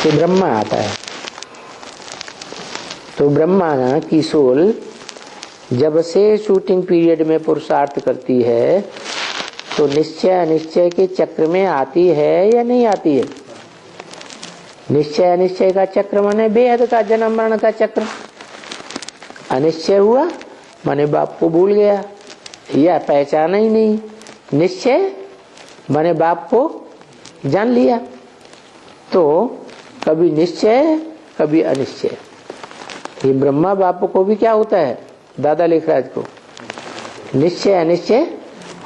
से ब्रह्मा आता है। तो ब्रह्मा की सोल जब से शूटिंग पीरियड में पुरुषार्थ करती है तो निश्चय अनिश्चय के चक्र में आती है या नहीं आती है? निश्चय अनिश्चय का चक्र माने बेहद का जन्म मरण का चक्र। अनिश्चय हुआ माने बाप को भूल गया या पहचाना ही नहीं। निश्चय माने बाप को जान लिया। तो कभी निश्चय कभी अनिश्चय। ये ब्रह्मा बाप को भी क्या होता है? दादा लेखराज को निश्चय अनिश्चय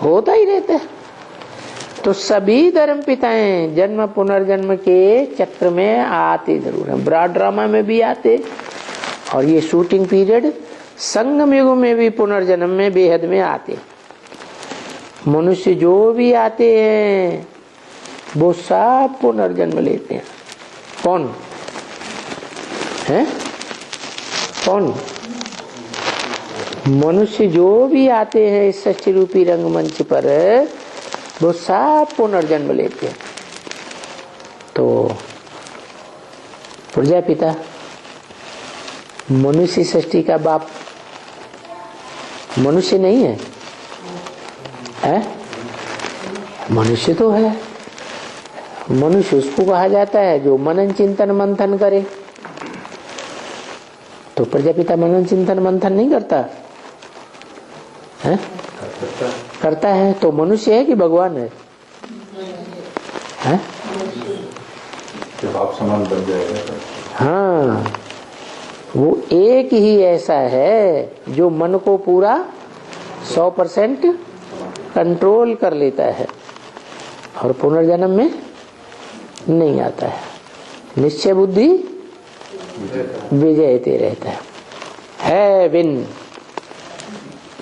होता ही रहता है। तो सभी धर्म पिताएं जन्म पुनर्जन्म के चक्र में आते जरूर हैं। ब्रॉड ड्रामा में भी आते और ये शूटिंग पीरियड संगम युग में भी पुनर्जन्म में बेहद में आते। मनुष्य जो भी आते हैं वो सब पुनर्जन्म लेते हैं। कौन है? कौन? मनुष्य जो भी आते हैं इस सच्ची रूपी रंगमंच पर वो सब पुनर्जन्म लेते हैं। तो प्रजापिता मनुष्य सृष्टि का बाप मनुष्य नहीं है, है? मनुष्य तो है। मनुष्य उसको कहा जाता है जो मनन चिंतन मंथन करे। तो प्रजापिता मनन चिंतन मंथन नहीं करता है? करता है। तो मनुष्य है कि भगवान है? आप समान बन जाएगा। हाँ, वो एक ही ऐसा है जो मन को पूरा 100% कंट्रोल कर लेता है और पुनर्जन्म में नहीं आता है। निश्चय बुद्धि विजयते रहता है विन।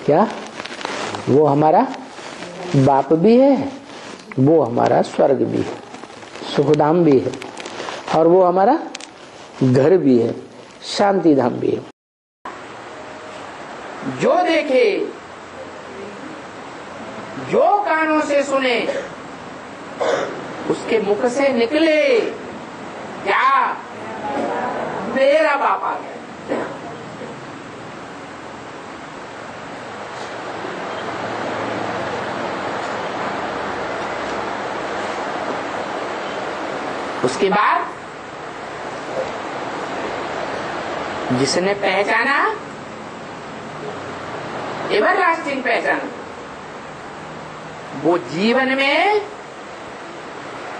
क्या वो हमारा बाप भी है, वो हमारा स्वर्ग भी है, सुखधाम भी है, और वो हमारा घर भी है, शांति धाम भी है। जो देखे, जो कानों से सुने, उसके मुख से निकले क्या? मेरा बाप आ गया। उसके बाद जिसने पहचाना एवरलास्टिंग पहचान, वो जीवन में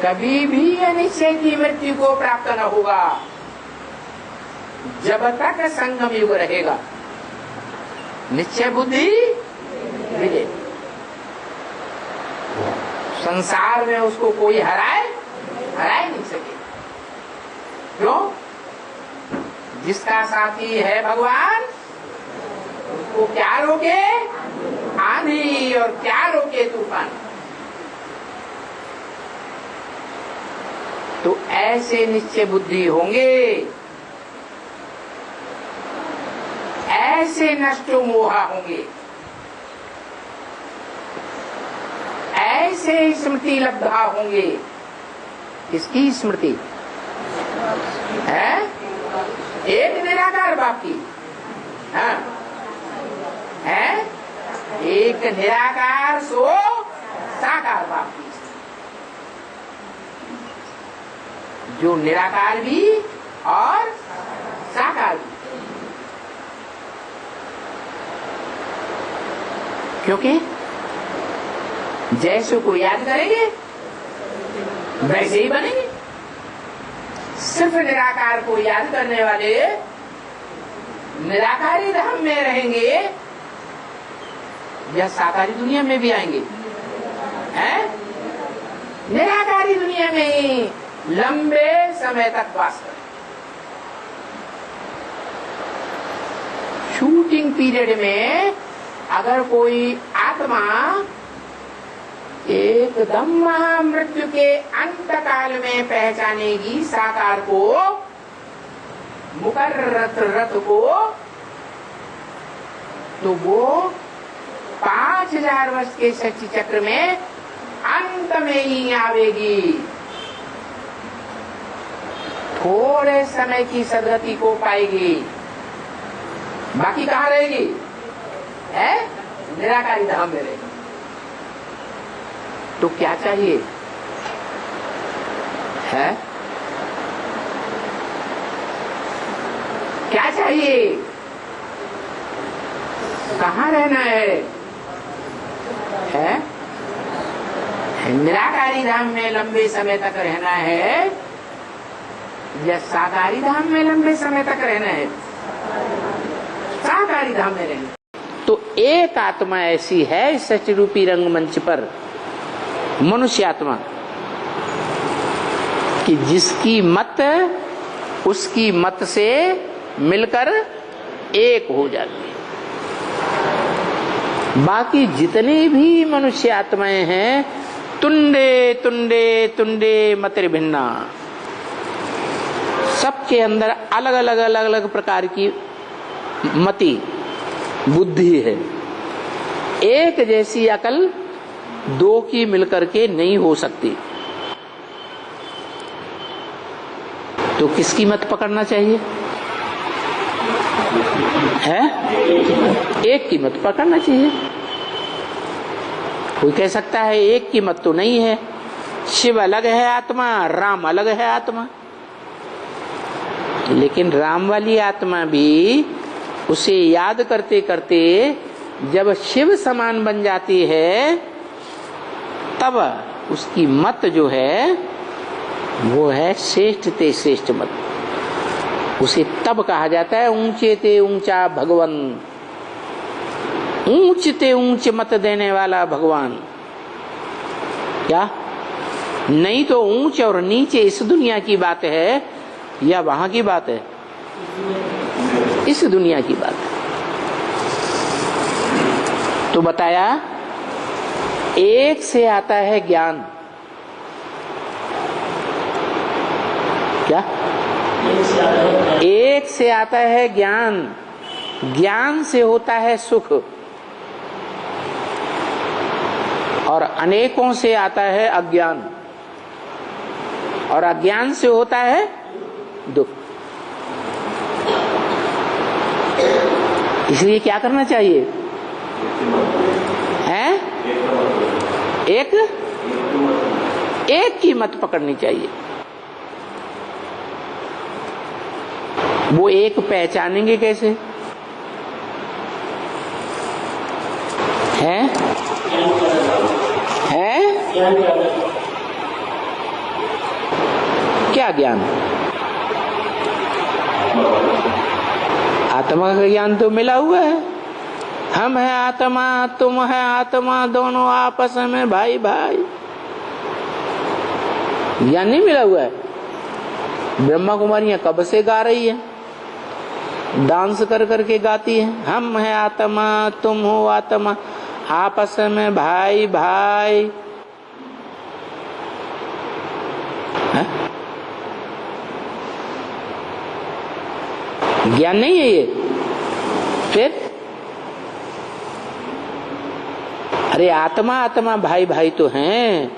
कभी भी अनिश्चय की मृत्यु को प्राप्त न होगा जब तक संगम युग रहेगा। निश्चय बुद्धि विजय। संसार में उसको कोई हरा नहीं सके। क्यों? जिसका साथी है भगवान, उसको क्या रोके? आंधी, और क्या रोके? तूफान। तो ऐसे निश्चय बुद्धि होंगे, ऐसे नष्टो मोहा होंगे, ऐसे स्मृति लब्धा होंगे। किसकी स्मृति है? एक निराकार बाप की है, एक निराकार सो साकार बाप की, जो निराकार भी और साकार भी। क्योंकि जैसे को याद करेंगे वैसे ही बनेंगे। सिर्फ निराकार को याद करने वाले निराकारी धाम में रहेंगे या साकारी दुनिया में भी आएंगे? हैं? निराकारी दुनिया में ही लंबे समय तक वास करें। शूटिंग पीरियड में अगर कोई आत्मा एकदम महामृत्यु के अंत काल में पहचानेगी साकार को, मुकर्रत रथ को, तो वो 5000 वर्ष के सच्ची चक्र में अंत में ही आवेगी। थोड़े समय की सदगति को पाएगी, बाकी कहाँ रहेगी? है निराकारी धाम में रहेगी। तो क्या चाहिए? है क्या चाहिए? कहाँ रहना है? निराकारी धाम में लंबे समय तक रहना है या साकारी धाम में लंबे समय तक रहना है? साकारी धाम में रहना। तो एक आत्मा ऐसी है इस सचरूपी रंगमंच पर, मनुष्य आत्मा, कि जिसकी मत उसकी मत से मिलकर एक हो जाती है। बाकी जितने भी मनुष्य आत्माएं हैं, तुंडे तुंडे तुंडे मतिर भिन्ना, सबके अंदर अलग अलग अलग अलग प्रकार की मति बुद्धि है। एक जैसी अकल दो की मिलकर के नहीं हो सकती। तो किसकी मत पकड़ना चाहिए? है एक की मत पकड़ना चाहिए। कोई कह सकता है एक की मत तो नहीं है, शिव अलग है आत्मा, राम अलग है आत्मा। लेकिन राम वाली आत्मा भी उसे याद करते करते जब शिव समान बन जाती है, तब उसकी मत जो है वो है श्रेष्ठ ते श्रेष्ठ मत। उसे तब कहा जाता है ऊंचे ते ऊंचा भगवान, ऊंच ते ऊंच मत देने वाला भगवान। क्या नहीं तो ऊंच और नीचे इस दुनिया की बात है या वहां की बात है? इस दुनिया की बात है। तो बताया एक से आता है ज्ञान। क्या? एक से आता है ज्ञान, ज्ञान से होता है सुख, और अनेकों से आता है अज्ञान, और अज्ञान से होता है दुख। इसलिए क्या करना चाहिए? हैं? एक की मत पकड़नी चाहिए। वो एक पहचानेंगे कैसे? है क्या ज्ञान? आत्मा का ज्ञान तो मिला हुआ है। हम है आत्मा, तुम है आत्मा, दोनों आपस में भाई भाई। ज्ञान नहीं मिला हुआ है। ब्रह्मा कुमारियां कब से गा रही है, डांस कर करके गाती है, हम है आत्मा, तुम हो आत्मा, आपस में भाई भाई। ज्ञान नहीं है ये। फिर अरे आत्मा आत्मा भाई भाई तो हैं,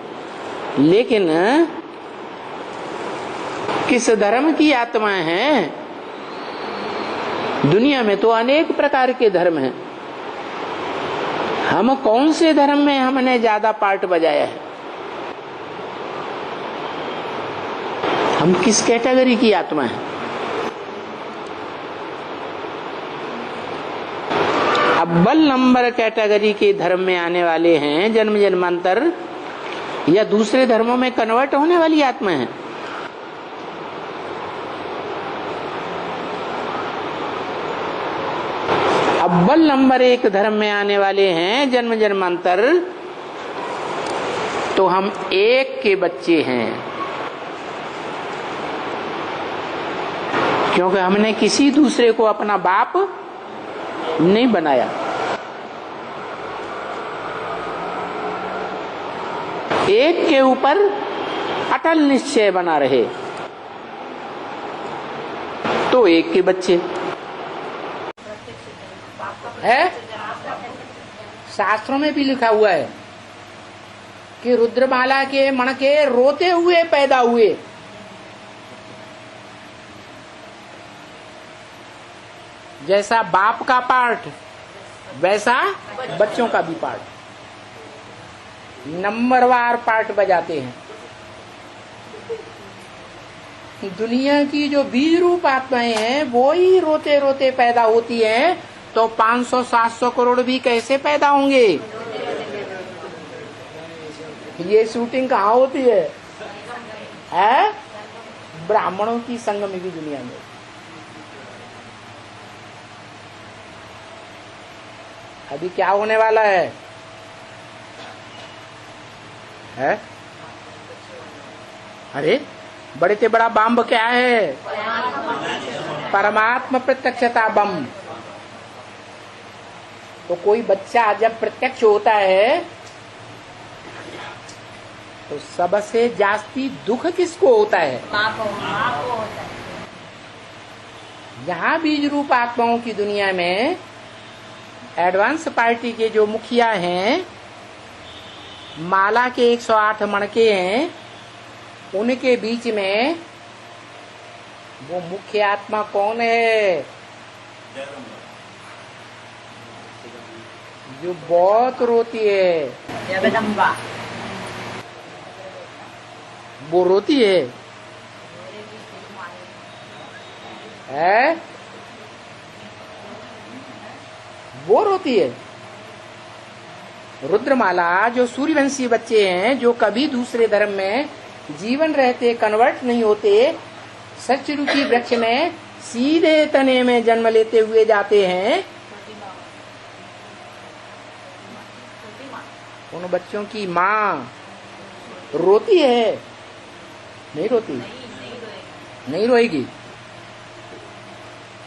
लेकिन किस धर्म की आत्माएं हैं? दुनिया में तो अनेक प्रकार के धर्म हैं। हम कौन से धर्म में हमने ज्यादा पार्ट बजाया है? हम किस कैटेगरी की आत्मा है? अव्वल नंबर कैटेगरी के धर्म में आने वाले हैं, जन्म जन्मांतर, या दूसरे धर्मों में कन्वर्ट होने वाली आत्मा है? अव्वल नंबर एक धर्म में आने वाले हैं, जन्म जन्मांतर, तो हम एक के बच्चे हैं, क्योंकि हमने किसी दूसरे को अपना बाप नहीं बनाया। एक के ऊपर अटल निश्चय बना रहे तो एक के बच्चे है। शास्त्रों में भी लिखा हुआ है कि रुद्रमाला के मणके रोते हुए पैदा हुए। जैसा बाप का पार्ट वैसा बच्चों का भी पार्ट, नंबरवार पार्ट बजाते हैं। दुनिया की जो बीज रूप आत्माएं हैं वो ही रोते रोते पैदा होती हैं, तो 500-700 करोड़ भी कैसे पैदा होंगे? ये शूटिंग कहाँ होती है? ब्राह्मणों की संगम की दुनिया में। अभी क्या होने वाला है? अरे बड़े से बड़ा बम क्या है? परमात्मा प्रत्यक्षता बम। तो कोई बच्चा जब प्रत्यक्ष होता है तो सबसे जास्ती दुख किसको होता है? माँ को होता है। यहाँ बीज रूप आत्माओं की दुनिया में एडवांस पार्टी के जो मुखिया हैं, माला के 108 मणके हैं, उनके बीच में वो मुख्य आत्मा कौन है? जो बहुत रोती है, जगदम्बा। वो रोती है, वो रोती है। रुद्रमाला जो सूर्यवंशी बच्चे हैं, जो कभी दूसरे धर्म में जीवन रहते कन्वर्ट नहीं होते, सच्चरुचि वृक्ष में सीधे तने में जन्म लेते हुए जाते हैं, उन बच्चों की माँ रोती है? नहीं रोती? नहीं रोएगी।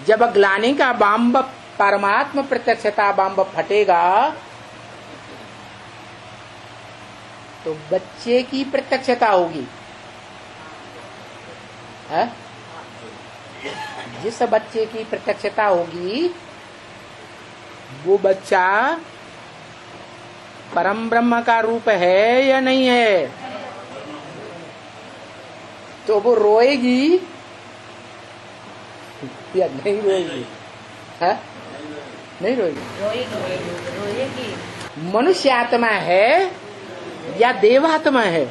जब ग्लानि का बम, परमात्मा प्रत्यक्षता बम फटेगा तो बच्चे की प्रत्यक्षता होगी। है? जिस बच्चे की प्रत्यक्षता होगी वो बच्चा परम ब्रह्म का रूप है या नहीं है? तो वो रोएगी या नहीं रोएगी? है? नहीं रोएगी। मनुष्य आत्मा है या देवात्मा है?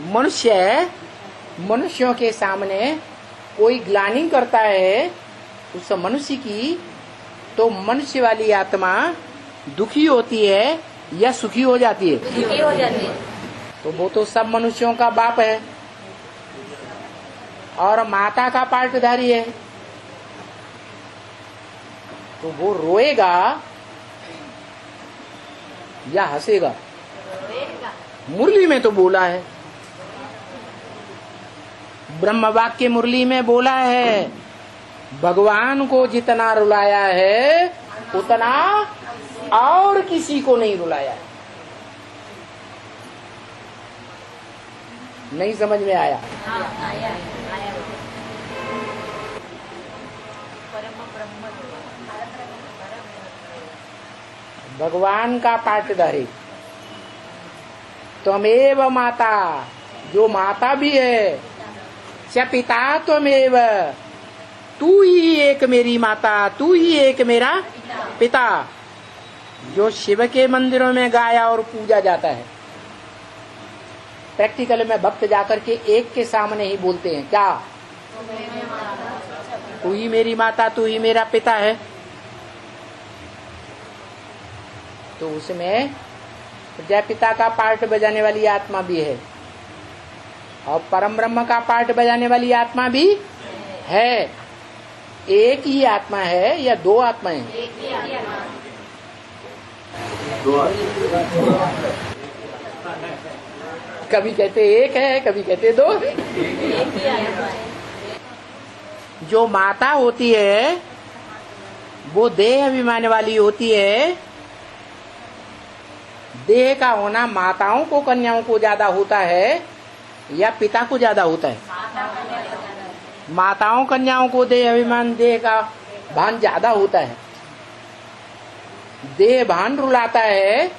मनुष्य। मनुष्यों के सामने कोई ग्लानि करता है उस मनुष्य की, तो मनुष्य वाली आत्मा दुखी होती है या सुखी हो जाती है? दुखी हो जाती है। तो वो तो सब मनुष्यों का बाप है और माता का पार्टधारी है, तो वो रोएगा या हंसेगा? मुरली में तो बोला है, ब्रह्म वाक्य मुरली में बोला है, भगवान को जितना रुलाया है उतना और किसी को नहीं रुलाया है। नहीं समझ में आया? आया। भगवान का पार्टधारी त्वमेव माता, जो माता भी है, च पिता त्वमेव, तू ही एक मेरी माता, तू ही एक मेरा पिता। जो शिव के मंदिरों में गाया और पूजा जाता है, प्रैक्टिकल में भक्त जाकर के एक के सामने ही बोलते हैं क्या? तू ही मेरी माता, तू ही मेरा पिता है। तो उसमें प्रजा पिता का पार्ट बजाने वाली आत्मा भी है और परम ब्रह्म का पार्ट बजाने वाली आत्मा भी है। एक ही आत्मा है या दो आत्माएं? कभी कहते एक है, कभी कहते दो। जो माता होती है वो देह अभिमान वाली होती है। देह का होना माताओं को, कन्याओं को ज्यादा होता है या पिता को ज्यादा होता है? माताओं कन्याओं को देह अभिमान, देह का भान ज्यादा होता है। देह भान रुलाता है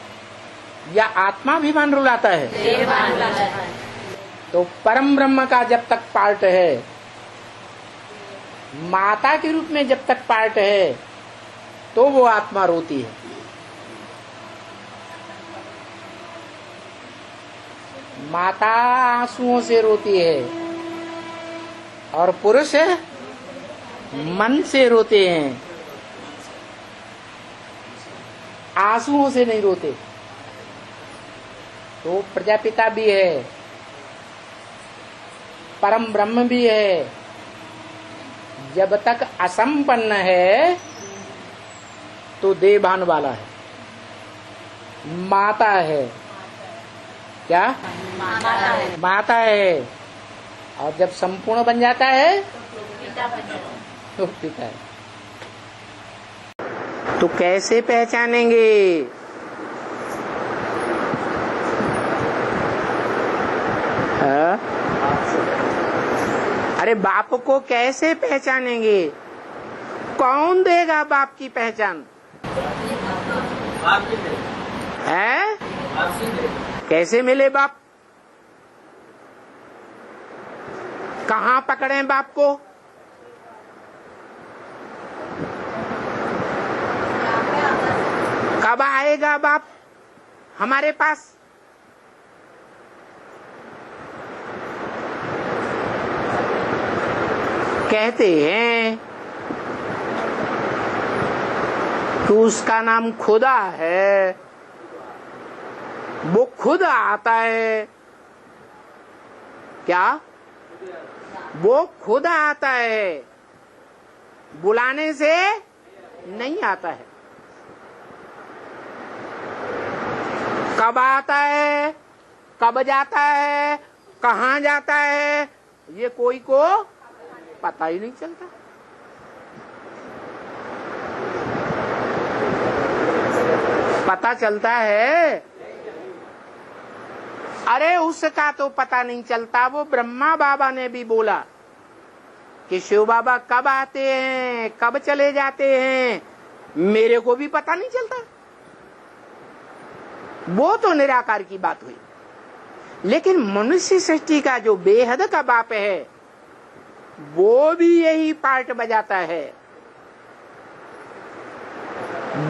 या आत्माभिमान रुलाता है? देह भान रुलाता है। तो परम ब्रह्म का जब तक पार्ट है माता के रूप में जब तक पार्ट है तो वो आत्मा रोती है। माता आंसुओं से रोती है और पुरुष मन से रोते हैं, आंसुओं से नहीं रोते। तो प्रजापिता भी है, परम ब्रह्म भी है। जब तक असंपन्न है तो देवान वाला है, माता है। क्या माता है। और जब संपूर्ण बन जाता है तो पिता है। तो कैसे पहचानेंगे? हाँ? अरे बाप को कैसे पहचानेंगे? कौन देगा बाप की पहचान? है? कैसे मिले बाप? कहाँ पकड़े बाप को? कब आएगा बाप हमारे पास? कहते हैं कि उसका नाम खुदा है, वो खुद आता है। क्या? वो खुद आता है, बुलाने से नहीं आता है। कब आता है, कब जाता है, कहाँ जाता है, ये कोई को पता ही नहीं चलता। पता चलता है? अरे उसका तो पता नहीं चलता। वो ब्रह्मा बाबा ने भी बोला कि शिव बाबा कब आते हैं, कब चले जाते हैं, मेरे को भी पता नहीं चलता। वो तो निराकार की बात हुई। लेकिन मनुष्य सृष्टि का जो बेहद का बाप है वो भी यही पार्ट बजाता है।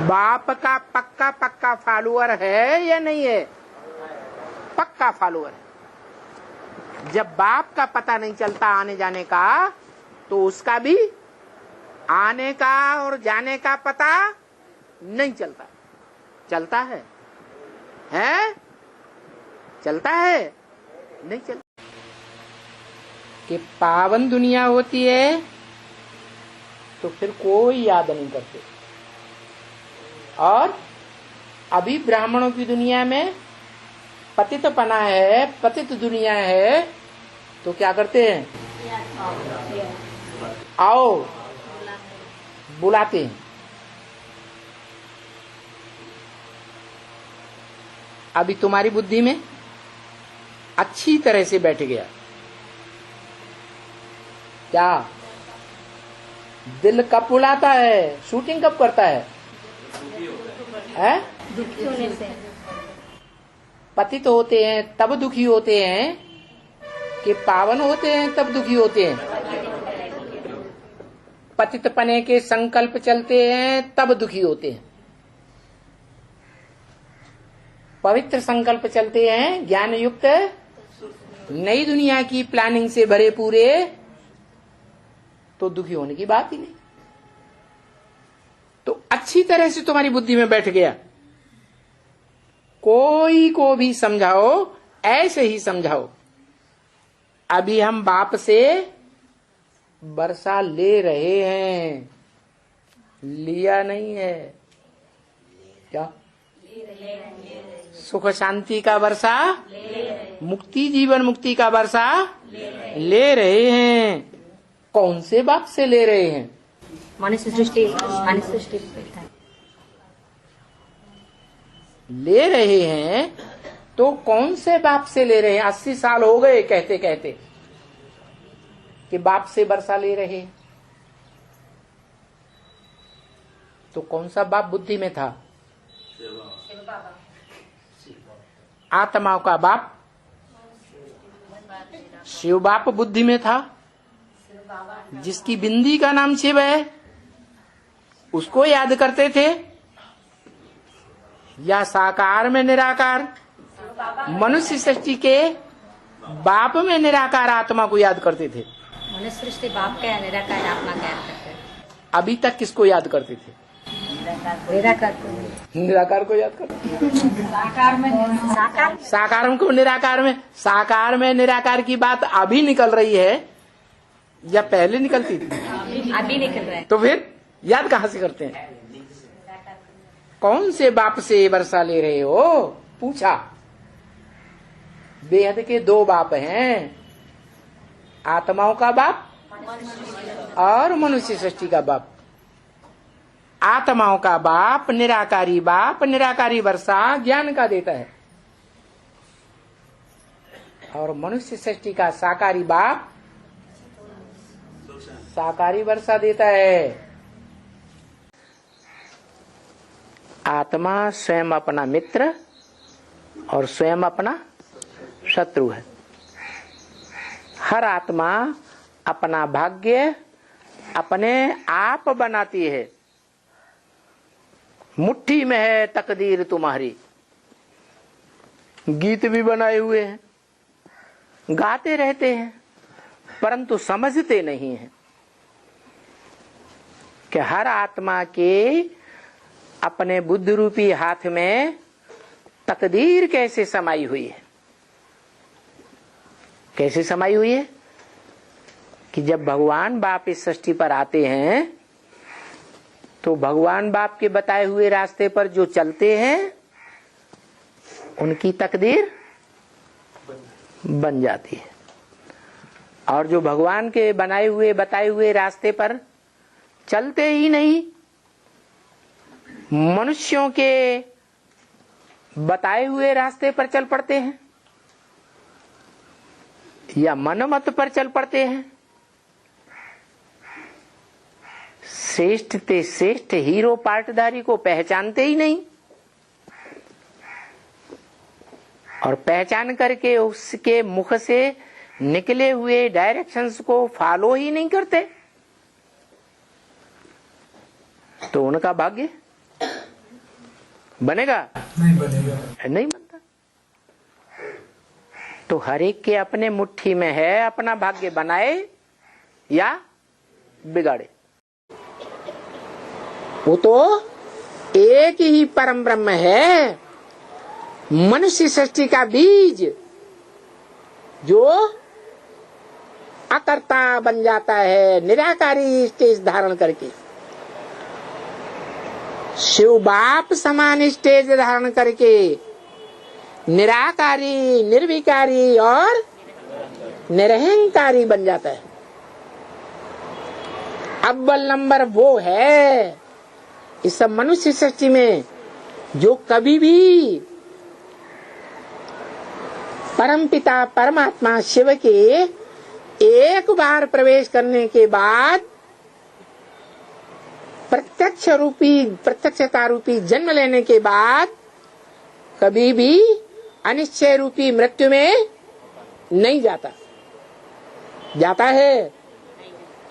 बाप का पक्का पक्का फॉलोअर है या नहीं है? पक्का फॉलोअर है। जब बाप का पता नहीं चलता आने जाने का, तो उसका भी आने का और जाने का पता नहीं चलता। चलता है? चलता है? नहीं चलता। कि पावन दुनिया होती है तो फिर कोई याद नहीं करते। और अभी ब्राह्मणों की दुनिया में पतित पना है, पतित दुनिया है, तो क्या करते हैं? आओ बुलाते हैं। अभी तुम्हारी बुद्धि में अच्छी तरह से बैठ गया। क्या? दिल कब बुलाता है? शूटिंग कब करता है? दुखी होने से। पतित होते हैं तब दुखी होते हैं कि पावन होते हैं तब दुखी होते हैं? पतित पने के संकल्प चलते हैं तब दुखी होते हैं। पवित्र संकल्प चलते हैं, ज्ञान युक्त नई दुनिया की प्लानिंग से भरे पूरे, तो दुखी होने की बात ही नहीं। तो अच्छी तरह से तुम्हारी बुद्धि में बैठ गया। कोई को भी समझाओ, ऐसे ही समझाओ। अभी हम बाप से वर्षा ले रहे हैं, लिया नहीं है। क्या? सुख शांति का वर्षा, मुक्ति जीवन मुक्ति का वर्षा ले रहे हैं। कौन से बाप से ले रहे हैं? मनुष्य सृष्टि ले रहे हैं तो कौन से बाप से ले रहे हैं? 80 साल हो गए कहते कहते कि बाप से वर्षा ले रहे हैं। तो कौन सा बाप बुद्धि में था? आत्माओं का बाप शिव बाप बुद्धि में था। जिसकी बिंदी का नाम शिव है उसको याद करते थे, या साकार में निराकार मनुष्य सृष्टि के बाप में निराकार आत्मा को याद करते थे? मनुष्य सृष्टि बाप का है, निराकार आत्मा का याद करते हैं। अभी तक किसको याद करते थे? निराकार निराकार को याद करते। साकार में साकार को निराकार में, साकार में निराकार की बात अभी निकल रही है या पहले निकलती थी? अभी निकल रहा है। तो फिर याद कहाँ से करते हैं? कौन से बाप से वर्षा ले रहे हो? पूछा। बेहद के दो बाप हैं, आत्माओं का बाप और मनुष्य सृष्टि का बाप। आत्माओं का बाप निराकारी वर्षा ज्ञान का देता है, और मनुष्य सृष्टि का साकारी बाप साकारी वर्षा देता है। आत्मा स्वयं अपना मित्र और स्वयं अपना शत्रु है। हर आत्मा अपना भाग्य अपने आप बनाती है। मुट्ठी में है तकदीर तुम्हारी, गीत भी बनाए हुए हैं, गाते रहते हैं, परंतु समझते नहीं हैं कि हर आत्मा के अपने बुद्ध रूपी हाथ में तकदीर कैसे समाई हुई है। कैसे समाई हुई है कि जब भगवान बाप इस सृष्टि पर आते हैं तो भगवान बाप के बताए हुए रास्ते पर जो चलते हैं उनकी तकदीर बन जाती है, और जो भगवान के बनाए हुए बताए हुए रास्ते पर चलते ही नहीं, मनुष्यों के बताए हुए रास्ते पर चल पड़ते हैं या मनमत पर चल पड़ते हैं, श्रेष्ठ ते श्रेष्ठ हीरो पार्टधारी को पहचानते ही नहीं, और पहचान करके उसके मुख से निकले हुए डायरेक्शंस को फॉलो ही नहीं करते, तो उनका भाग्य बनेगा? नहीं बनेगा, नहीं बनता। तो हर एक के अपने मुट्ठी में है अपना भाग्य बनाए या बिगाड़े। वो तो एक ही परम ब्रह्म है, मनुष्य सृष्टि का बीज जो अकर्ता बन जाता है निराकारी स्टेज धारण करके, शिव बाप समान स्टेज धारण करके निराकारी, निर्विकारी और निरहंकारी बन जाता है। अव्वल नंबर वो है इस सब मनुष्य सृष्टि में जो कभी भी परमपिता परमात्मा शिव के एक बार प्रवेश करने के बाद प्रत्यक्षता रूपी जन्म लेने के बाद कभी भी अनिश्चय रूपी मृत्यु में नहीं जाता। जाता है?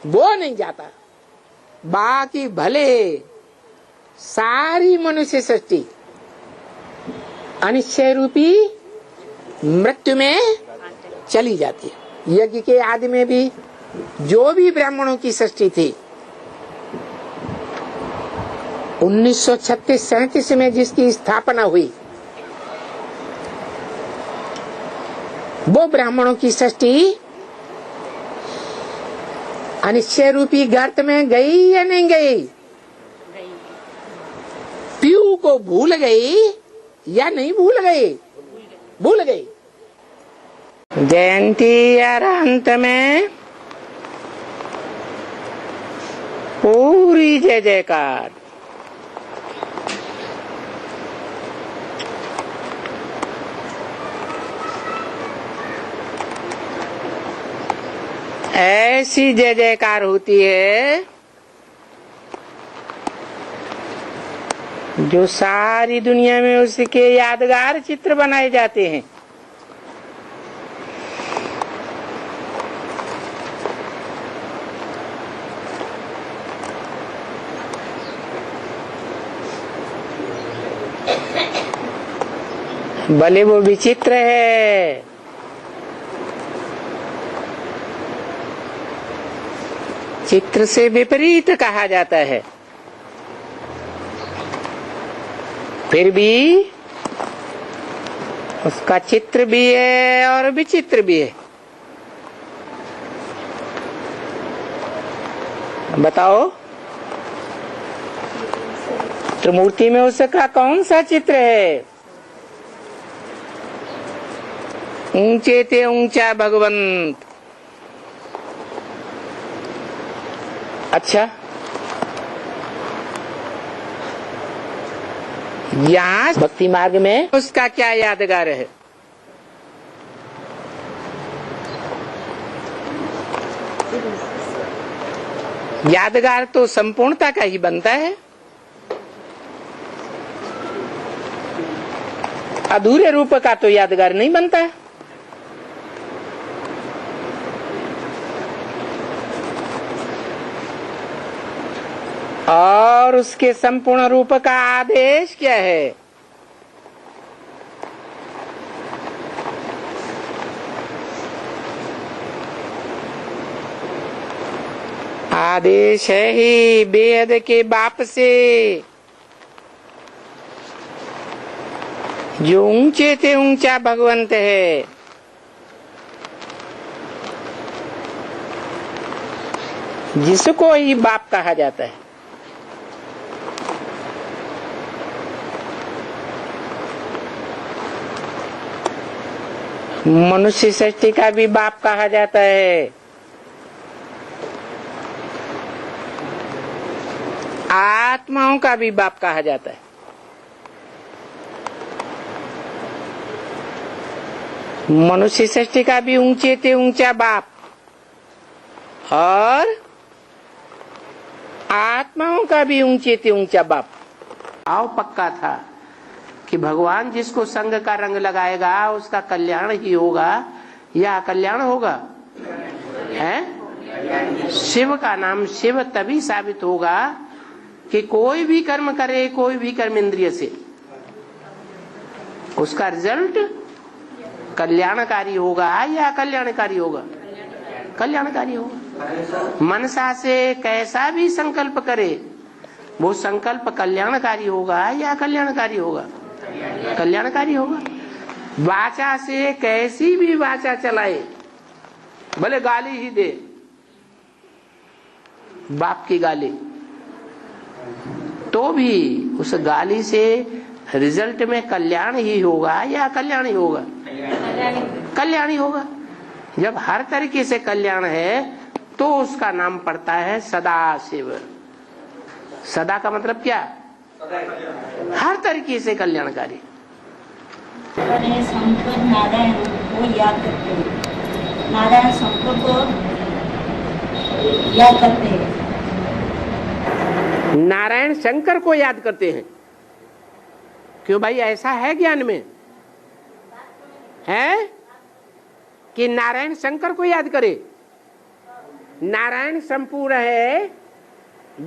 वो नहीं जाता। बाकी भले सारी मनुष्य सृष्टि अनिश्चय रूपी मृत्यु में चली जाती है। यज्ञ के आदि में भी जो भी ब्राह्मणों की सृष्टि थी 1936-37 में जिसकी स्थापना हुई, वो ब्राह्मणों की सृष्टि अनिश्चय रूपी गर्त में गई या नहीं गई? पीऊ को भूल गई या नहीं भूल गई? भूल गई। जयंती अरहंत में पूरी जय जयकार। ऐसी जय जयकार होती है जो सारी दुनिया में उसके यादगार चित्र बनाए जाते हैं। भले वो विचित्र है, चित्र से विपरीत कहा जाता है, फिर भी उसका चित्र भी है और विचित्र भी है। बताओ त्रिमूर्ति में उसका कौन सा चित्र है? ऊंचे ते ऊंचा भगवंत। अच्छा, यहाँ भक्ति मार्ग में उसका क्या यादगार है? यादगार तो संपूर्णता का ही बनता है, अधूरे रूप का तो यादगार नहीं बनता है। और उसके संपूर्ण रूप का आदेश क्या है? आदेश है ही बेहद के बाप से, जो ऊंचे से ऊंचा भगवंत है। जिसको ही बाप कहा जाता है। मनुष्य सृष्टि का भी बाप कहा जाता है, आत्माओं का भी बाप कहा जाता है। मनुष्य सृष्टि का भी ऊंचे से ऊंचा बाप और आत्माओं का भी ऊंचे से ऊंचा बाप। आओ पक्का था कि भगवान जिसको संग का रंग लगाएगा उसका कल्याण ही होगा या अकल्याण होगा? है शिव का नाम शिव तभी साबित होगा कि कोई भी कर्म करे, कोई भी कर्म इंद्रिय से, उसका रिजल्ट कल्याणकारी होगा या अकल्याणकारी होगा? कल्याणकारी होगा। मनसा से कैसा भी संकल्प करे, वो संकल्प कल्याणकारी होगा या कल्याणकारी होगा? कल्याणकारी होगा। वाचा से कैसी भी वाचा चलाए, भले गाली ही दे, बाप की गाली, तो भी उस गाली से रिजल्ट में कल्याण ही होगा या कल्याण ही होगा? कल्याण ही होगा। जब हर तरीके से कल्याण है तो उसका नाम पड़ता है सदाशिव। सदा का मतलब क्या? हर तरीके से कल्याणकारी। शंकर नारायण को याद करते हैं, नारायण शंकर को याद करते हैं। नारायण शंकर को याद करते हैं। क्यों भाई, ऐसा है ज्ञान में है कि नारायण शंकर को याद करे? नारायण संपूर्ण है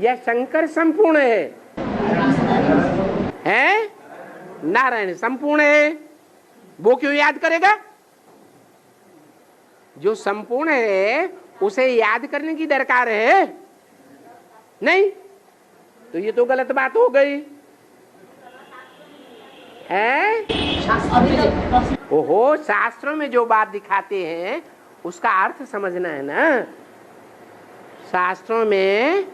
या शंकर संपूर्ण है? है नारायण संपूर्ण है, वो क्यों याद करेगा? जो संपूर्ण है उसे याद करने की दरकार है नहीं, तो ये तो गलत बात हो गई है। ओहो, शास्त्रों में जो बात दिखाते हैं उसका अर्थ समझना है ना। शास्त्रों में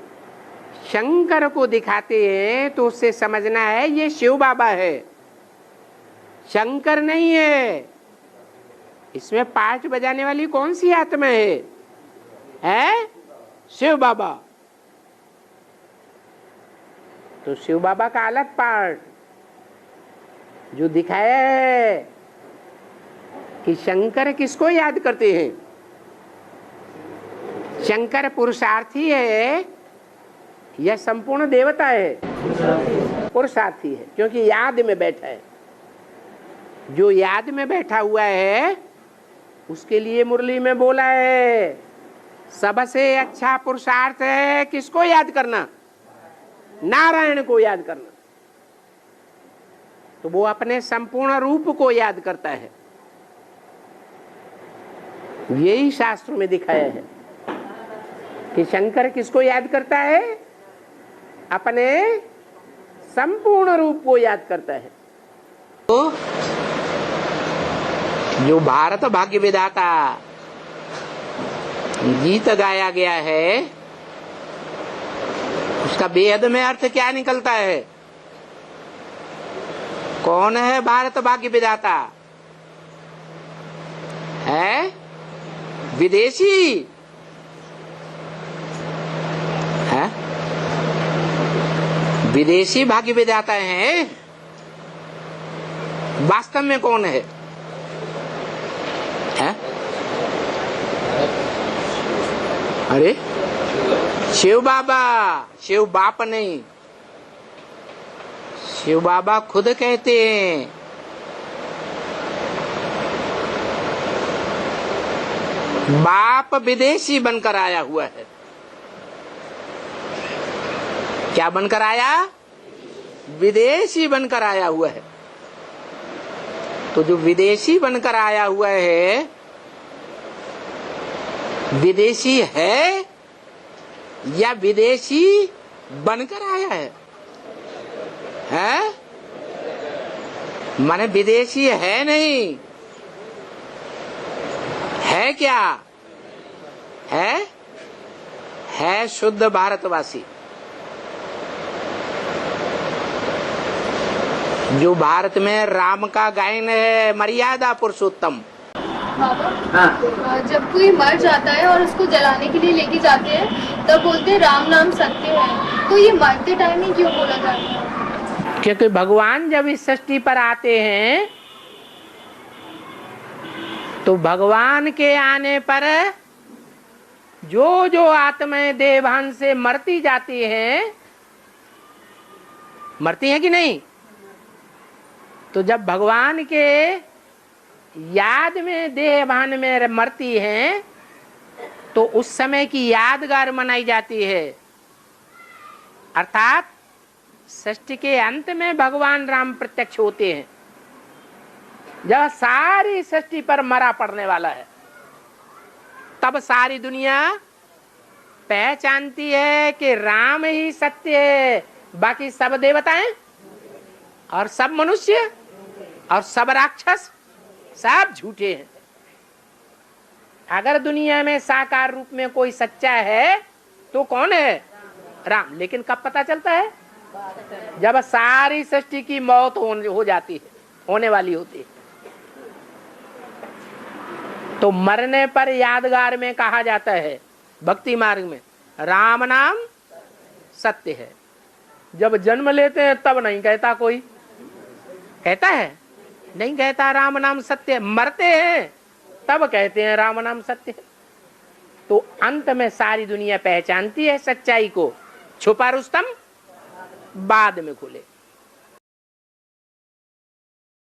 शंकर को दिखाते हैं तो उससे समझना है ये शिव बाबा है, शंकर नहीं है। इसमें पार्ट बजाने वाली कौन सी आत्मा है? शिव बाबा। तो शिव बाबा का अलग पार्ट जो दिखाया है कि शंकर किसको याद करते हैं? शंकर पुरुषार्थी है या संपूर्ण देवता है? पुरुषार्थी है, क्योंकि याद में बैठा है। जो याद में बैठा हुआ है उसके लिए मुरली में बोला है सबसे अच्छा पुरुषार्थ है किसको याद करना? नारायण को याद करना। तो वो अपने संपूर्ण रूप को याद करता है। यही शास्त्रों में दिखाया है कि शंकर किसको याद करता है? अपने संपूर्ण रूप को याद करता है। तो जो भारत भाग्य विधाता गीत गाया गया है, उसका बेहद में अर्थ क्या निकलता है? कौन है भारत भाग्य विधाता? है विदेशी है? विदेशी भाग्य विधाता हैं? वास्तव में कौन है? है? अरे शिव बाबा, शिव बाप नहीं, शिव बाबा खुद कहते हैं बाप विदेशी बनकर आया हुआ है। क्या बनकर आया? विदेशी बनकर आया हुआ है। तो जो विदेशी बनकर आया हुआ है, विदेशी है या विदेशी बनकर आया है? हैं? माने विदेशी है नहीं, है क्या? है शुद्ध भारतवासी, जो भारत में राम का गायन है, मर्यादा पुरुषोत्तम। बाबा, हाँ। जब कोई मर जाता है और उसको जलाने के लिए लेके जाते हैं तब बोलते हैं राम नाम सत्य है, तो ये मरते टाइम ही क्यों बोला जाता है? क्योंकि भगवान जब इस सृष्टि पर आते हैं तो भगवान के आने पर जो आत्माएं देवभान से मरती जाती हैं, मरती हैं कि नहीं? तो जब भगवान के याद में देहभान में मरती हैं तो उस समय की यादगार मनाई जाती है। अर्थात सृष्टि के अंत में भगवान राम प्रत्यक्ष होते हैं, जब सारी सृष्टि पर मरा पड़ने वाला है, तब सारी दुनिया पहचानती है कि राम ही सत्य है, बाकी सब देवताएं और सब मनुष्य और सब राक्षस सब झूठे हैं। अगर दुनिया में साकार रूप में कोई सच्चा है तो कौन है? राम। लेकिन कब पता चलता है? जब सारी सृष्टि की मौत हो जाती है, होने वाली होती है। तो मरने पर यादगार में कहा जाता है भक्ति मार्ग में, राम नाम सत्य है। जब जन्म लेते हैं तब नहीं कहता, कोई कहता है? नहीं कहता राम नाम सत्य है। मरते हैं तब कहते हैं राम नाम सत्य है। तो अंत में सारी दुनिया पहचानती है सच्चाई को। छुपा रुस्तम बाद में खुले।